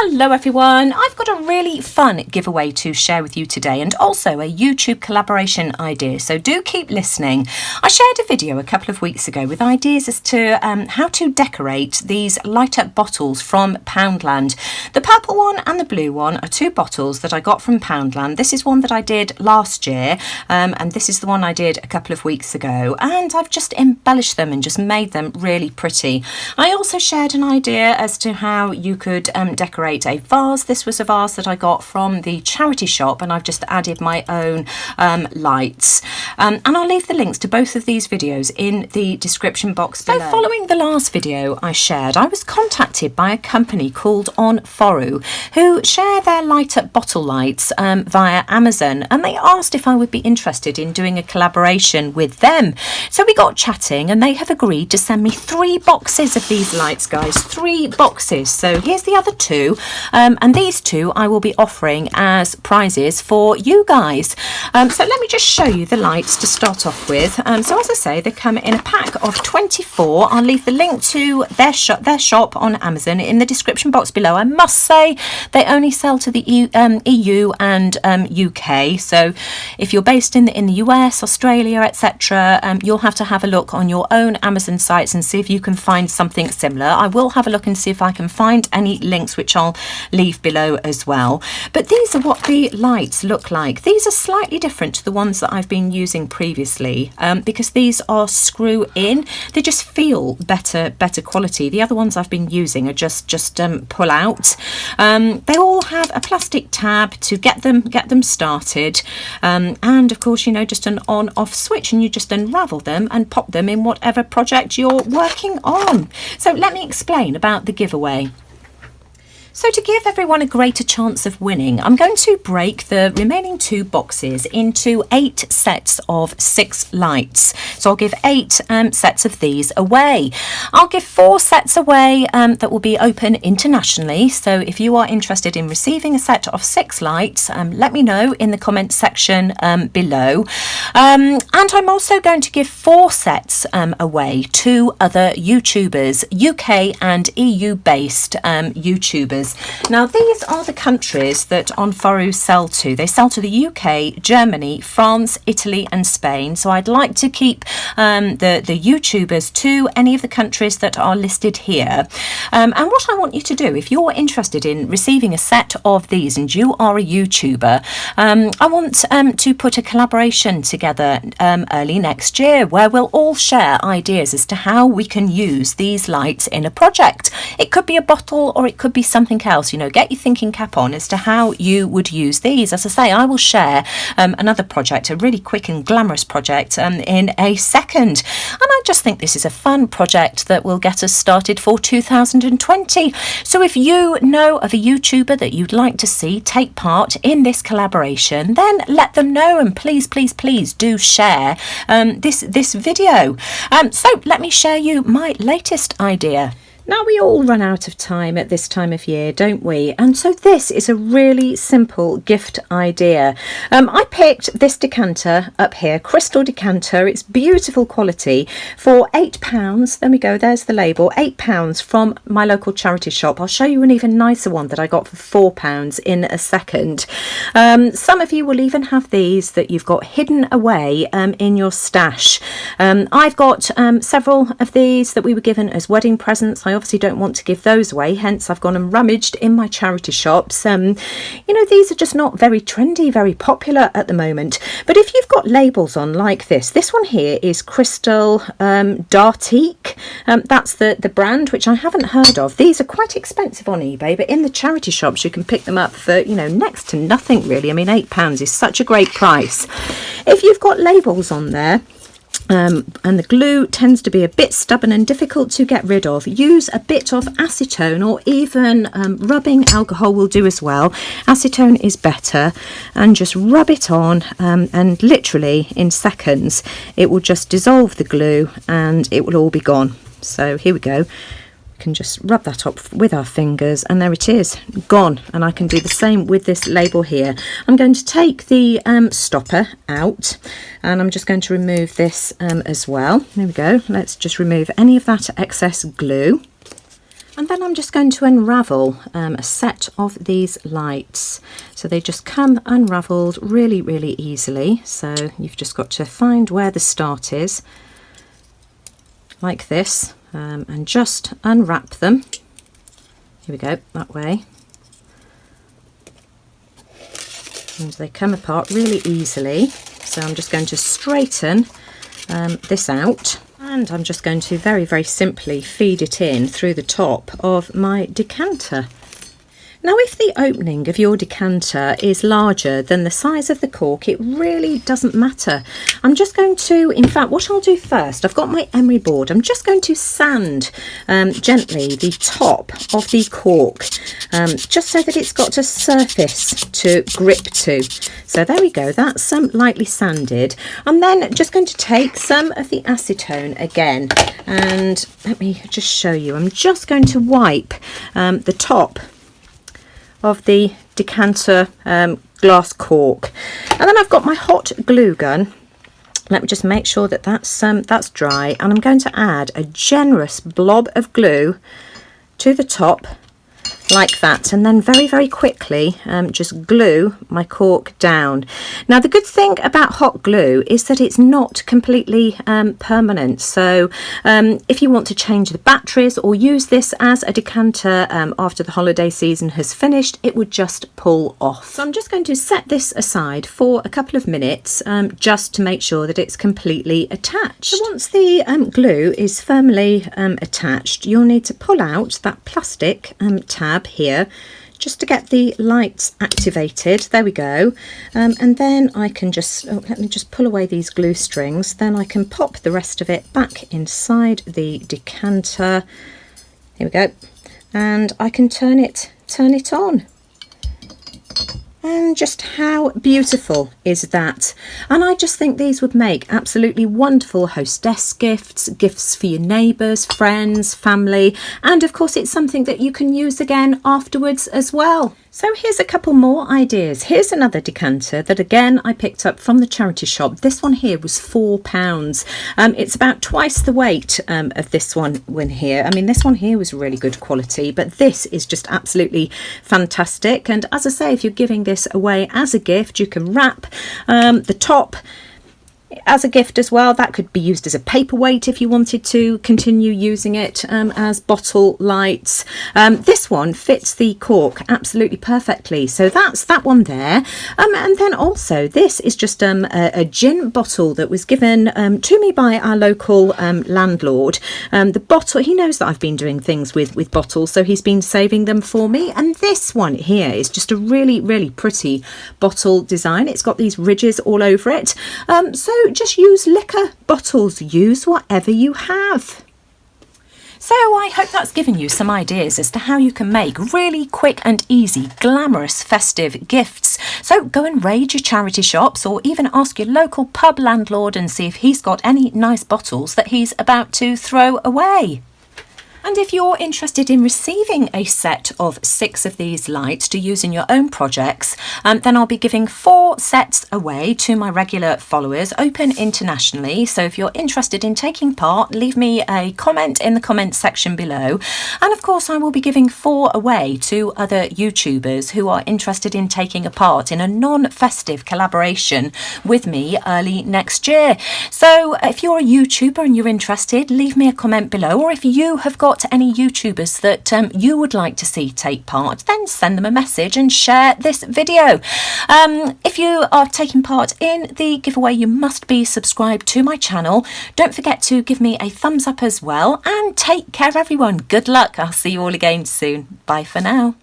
Hello everyone, I've got a really fun giveaway to share with you today and also a YouTube collaboration idea, so do keep listening. I shared a video a couple of weeks ago with ideas as to how to decorate these light up bottles from Poundland. The purple one and the blue one are two bottles that I got from Poundland. This is one that I did last year and this is the one I did a couple of weeks ago, and I've just embellished them and just made them really pretty. I also shared an idea as to how you could decorate a vase. This was a vase that I got from the charity shop and I've just added my own lights. And I'll leave the links to both of these videos in the description box below. So following the last video I shared, I was contacted by a company called Onforu who share their light up bottle lights via Amazon, and they asked if I would be interested in doing a collaboration with them. So we got chatting and they have agreed to send me 3 boxes of these lights, guys. 3 boxes. So here's the other 2, and these 2 I will be offering as prizes for you guys. So let me just show you the lights to start off with. So as I say, they come in a pack of 24. I'll leave the link to their shop on Amazon in the description box below. I must say they only sell to the EU and UK. So if you're based in the US, Australia, etc., you'll have to have a look on your own Amazon sites and see if you can find something similar. I will have a look and see if I can find any links, which I'll leave below as well. But these are what the lights look like. These are slightly different to the ones that I've been using previously because these are screw in. They just feel better quality. The other ones I've been using are just pull out. They all have a plastic tab to get them started, and of course, you know, just an on-off switch, and you just unravel them and pop them in whatever project you're working on. So let me explain about the giveaway. So to give everyone a greater chance of winning, I'm going to break the remaining 2 boxes into 8 sets of 6 lights. So I'll give 8 sets of these away. I'll give 4 sets away that will be open internationally. So if you are interested in receiving a set of 6 lights, let me know in the comments section below. And I'm also going to give 4 sets away to other YouTubers, UK and EU based YouTubers. Now these are the countries that Onforu sell to. They sell to the UK, Germany, France, Italy and Spain. So I'd like to keep the YouTubers to any of the countries that are listed here. And what I want you to do, if you're interested in receiving a set of these and you are a YouTuber, I want to put a collaboration together early next year where we'll all share ideas as to how we can use these lights in a project. It could be a bottle or it could be something else. You know, get your thinking cap on as to how you would use these. As I say, I will share another project, a really quick and glamorous project in a second, and I just think this is a fun project that will get us started for 2020. So if you know of a YouTuber that you'd like to see take part in this collaboration, then let them know, and please do share this video. So let me share you my latest idea. Now we all run out of time at this time of year, don't we? And so this is a really simple gift idea. I picked this decanter up here, crystal decanter. It's beautiful quality for £8. There we go, there's the label, £8 from my local charity shop. I'll show you an even nicer one that I got for £4 in a second. Some of you will even have these that you've got hidden away in your stash. I've got several of these that we were given as wedding presents. I obviously don't want to give those away, hence I've gone and rummaged in my charity shops. You know, these are just not very trendy, very popular at the moment, but if you've got labels on like this one here is Crystal Dartique. That's the brand, which I haven't heard of. These are quite expensive on eBay, but in the charity shops you can pick them up for, you know, next to nothing really. I mean, £8 is such a great price. If you've got labels on there, and the glue tends to be a bit stubborn and difficult to get rid of, use a bit of acetone, or even rubbing alcohol will do as well. Acetone is better, and just rub it on, and literally in seconds it will just dissolve the glue and it will all be gone. So here we go. Can just rub that up with our fingers, and there it is, gone. And I can do the same with this label here. I'm going to take the stopper out, and I'm just going to remove this as well. There we go. Let's just remove any of that excess glue. And then I'm just going to unravel a set of these lights. So they just come unravelled really, really easily. So you've just got to find where the start is, like this, and just unwrap them. Here we go, that way. And they come apart really easily. So I'm just going to straighten this out. And I'm just going to very, very simply feed it in through the top of my decanter. Now, if the opening of your decanter is larger than the size of the cork, it really doesn't matter. I'm just going to, in fact, what I'll do first, I've got my emery board. I'm just going to sand gently the top of the cork, just so that it's got a surface to grip to. So there we go, that's lightly sanded. I'm then just going to take some of the acetone again, and let me just show you. I'm just going to wipe the top of the decanter glass cork, and then I've got my hot glue gun. Let me just make sure that that's dry, and I'm going to add a generous blob of glue to the top like that, and then very, very quickly just glue my cork down. Now, the good thing about hot glue is that it's not completely permanent, so if you want to change the batteries or use this as a decanter after the holiday season has finished, it would just pull off. So I'm just going to set this aside for a couple of minutes just to make sure that it's completely attached. So once the glue is firmly attached, you'll need to pull out that plastic tab here just to get the lights activated. There we go. And then I can just, let me just pull away these glue strings, then I can pop the rest of it back inside the decanter. Here we go. And I can turn it on. And just how beautiful is that? And I just think these would make absolutely wonderful hostess gifts, gifts for your neighbours, friends, family, and of course it's something that you can use again afterwards as well. So here's a couple more ideas. Here's another decanter that again I picked up from the charity shop. This one here was £4. It's about twice the weight of this one here. I mean, this one here was really good quality, but this is just absolutely fantastic. And as I say, if you're giving this away as a gift, you can wrap the top as a gift as well. That could be used as a paperweight if you wanted to continue using it as bottle lights. This one fits the cork absolutely perfectly, so that's that one there. And then also this is just a gin bottle that was given to me by our local landlord. The bottle, he knows that I've been doing things with bottles, so he's been saving them for me. And this one here is just a really, really pretty bottle design. It's got these ridges all over it. So just use liquor bottles, use whatever you have. So I hope that's given you some ideas as to how you can make really quick and easy, glamorous festive gifts. So go and raid your charity shops, or even ask your local pub landlord and see if he's got any nice bottles that he's about to throw away. And if you're interested in receiving a set of 6 of these lights to use in your own projects, then I'll be giving 4 sets away to my regular followers, open internationally. So if you're interested in taking part, leave me a comment in the comments section below. And of course, I will be giving 4 away to other YouTubers who are interested in taking a part in a non-festive collaboration with me early next year. So if you're a YouTuber and you're interested, leave me a comment below, or if you have got any YouTubers that you would like to see take part, then send them a message and share this video. If you are taking part in the giveaway, you must be subscribed to my channel. Don't forget to give me a thumbs up as well, and take care everyone. Good luck. I'll see you all again soon. Bye for now.